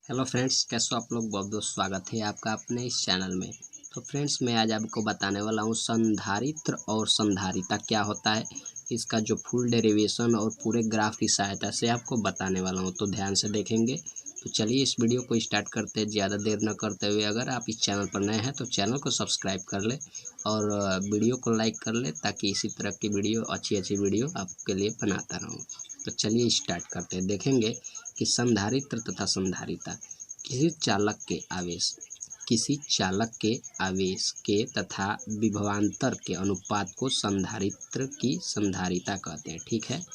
Hello friends, कैसे हो आप लोग। बहुत बहुत स्वागत है आपका अपने इस चैनल में। तो फ्रेंड्स, मैं आज आपको बताने वाला हूँ संधारित्र और संधारिता क्या होता है। इसका जो फुल डेरिवेशन और पूरे ग्राफ की सहायता से आपको बताने वाला हूँ, तो ध्यान से देखेंगे। तो चलिए इस वीडियो को स्टार्ट करते हैं ज़्यादा देर न करते हुए। अगर आप इस चैनल पर नए हैं तो चैनल को सब्सक्राइब कर ले और वीडियो को लाइक कर ले, ताकि इसी तरह की वीडियो अच्छी वीडियो आपके लिए बनाता रहूँ। तो चलिए स्टार्ट करते हैं। देखेंगे कि संधारित्र तथा संधारिता किसी चालक के आवेश के तथा विभवांतर के अनुपात को संधारित्र की संधारिता कहते हैं। ठीक है,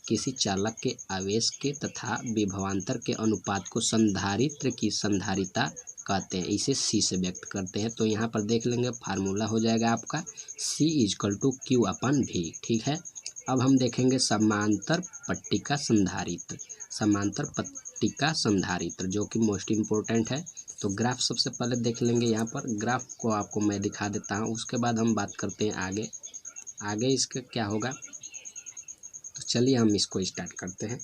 किसी चालक के आवेश के तथा विभवांतर के अनुपात को संधारित्र की संधारिता कहते हैं। इसे सी से व्यक्त करते हैं। तो यहाँ पर देख लेंगे, फार्मूला हो जाएगा आपका C=Q/V। ठीक है, अब हम देखेंगे समांतर पट्टिका संधारित्र। समांतर पट्टिका संधारित्र जो कि मोस्ट इम्पोर्टेंट है। तो ग्राफ सबसे पहले देख लेंगे। यहाँ पर ग्राफ को आपको मैं दिखा देता हूँ, उसके बाद हम बात करते हैं आगे इसका क्या होगा। तो चलिए हम इसको स्टार्ट करते हैं।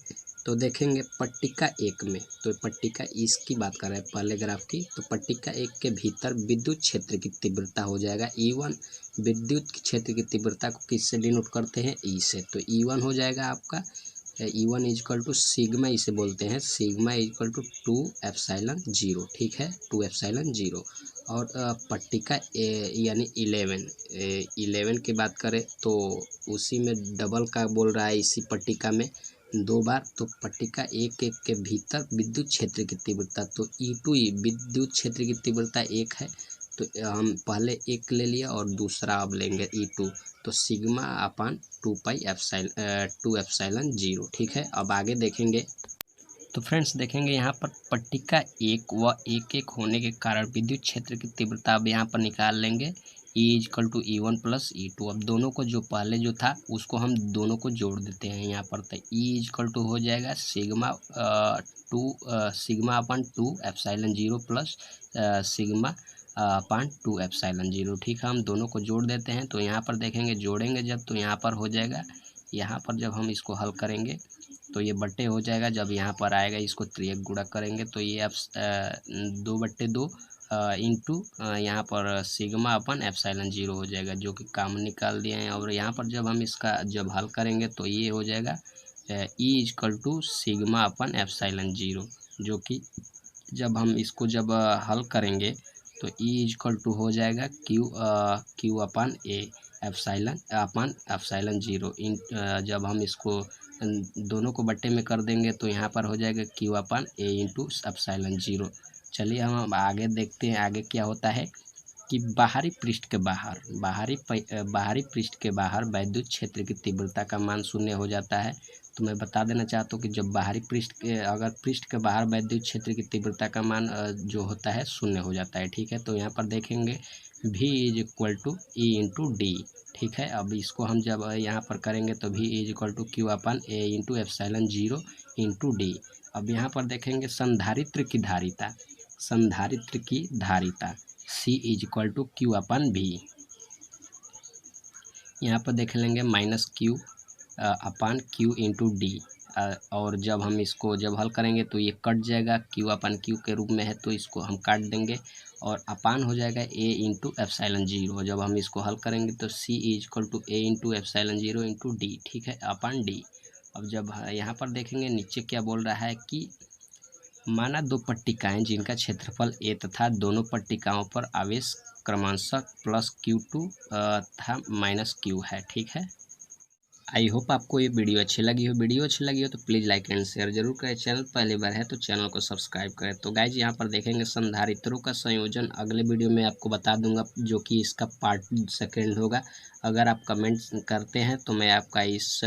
तो देखेंगे पट्टिका एक में, तो पट्टिका इसकी बात कर रहे हैं पहले ग्राफ की। तो पट्टिका एक के भीतर विद्युत क्षेत्र की तीव्रता हो जाएगा E1। विद्युत क्षेत्र की तीव्रता को किससे डिनोट करते हैं? E से। तो E1 हो जाएगा आपका E1 = सिग्मा, इसे बोलते हैं सिग्मा = 2ε0। ठीक है, 2ε0। और पट्टिका यानी 11 की बात करें तो उसी में डबल का बोल रहा है, इसी पट्टिका में 2 बार। तो पट्टिका एक के भीतर विद्युत क्षेत्र की तीव्रता, तो E2 विद्युत क्षेत्र की तीव्रता 1 है। तो हम पहले 1 ले लिया और दूसरा अब लेंगे E2। तो σ/2ε0। ठीक है, अब आगे देखेंगे। तो फ्रेंड्स देखेंगे यहाँ पर पट्टिका एक व एक होने के कारण विद्युत क्षेत्र की तीव्रता अब यहाँ पर निकाल लेंगे। E= E1 + E2। अब दोनों को जो पहले जो था उसको हम दोनों को जोड़ देते हैं यहाँ पर। तो E= हो जाएगा σ/2ε0 प्लस σ/2ε0। ठीक है, हम दोनों को जोड़ देते हैं। तो यहाँ पर देखेंगे, जोड़ेंगे जब तो यहाँ पर हो जाएगा। यहाँ पर जब हम इसको हल करेंगे तो ये बट्टे हो जाएगा। जब यहाँ पर आएगा इसको त्रियक गुणा करेंगे तो ये अब 2/2 इंटू यहाँ पर σ/ε0 हो जाएगा, जो कि काम निकाल दिए हैं। और यहाँ पर जब हम इसका जब हल करेंगे तो ये हो जाएगा E= σ/ε0, जो कि जब हम इसको जब हल करेंगे तो E= हो जाएगा Q/ε0। जब हम इसको दोनों को बट्टे में कर देंगे तो यहाँ पर हो जाएगा Q/A × ε0। चलिए हम आगे देखते हैं आगे क्या होता है कि बाहरी पृष्ठ के बाहर विद्युत क्षेत्र की तीव्रता का मान 0 हो जाता है। तो मैं बता देना चाहता हूँ कि जब अगर पृष्ठ के बाहर विद्युत क्षेत्र की तीव्रता का मान जो होता है 0 हो जाता है। ठीक है, तो यहाँ पर देखेंगे V = E × D। ठीक है, अब इसको हम जब यहाँ पर करेंगे तो V = Q/A × ε0 × D। अब यहाँ पर देखेंगे संधारित्र की धारिता C= Q/V। यहाँ पर देख लेंगे -Q/Q × D। और जब हम इसको जब हल करेंगे तो ये कट जाएगा, Q/Q के रूप में है तो इसको हम काट देंगे और अपान हो जाएगा A × ε0। जब हम इसको हल करेंगे तो C = A × ε0 × D। ठीक है, अपान D। अब जब यहाँ पर देखेंगे नीचे क्या बोल रहा है कि माना 2 पट्टिकाएँ जिनका क्षेत्रफल A तथा दोनों पट्टिकाओं पर आवेश क्रमशः +Q2 तथा -Q है। ठीक है, आई होप आपको ये वीडियो अच्छी लगी हो तो प्लीज़ लाइक एंड शेयर जरूर करें। चैनल पहली बार है तो चैनल को सब्सक्राइब करें। तो गाइज यहाँ पर देखेंगे संधारित्रों का संयोजन अगले वीडियो में आपको बता दूंगा, जो कि इसका पार्ट 2 होगा। अगर आप कमेंट करते हैं तो मैं आपका इस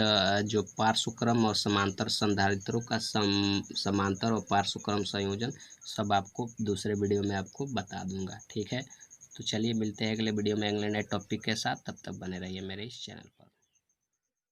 जो पार्श्वक्रम और समांतर संधारित्रों का समांतर और पार्श्वक्रम संयोजन सब आपको दूसरे वीडियो में आपको बता दूंगा। ठीक है, तो चलिए मिलते हैं अगले वीडियो में अगले नए टॉपिक के साथ। तब तक बने रहिए मेरे इस चैनल पर।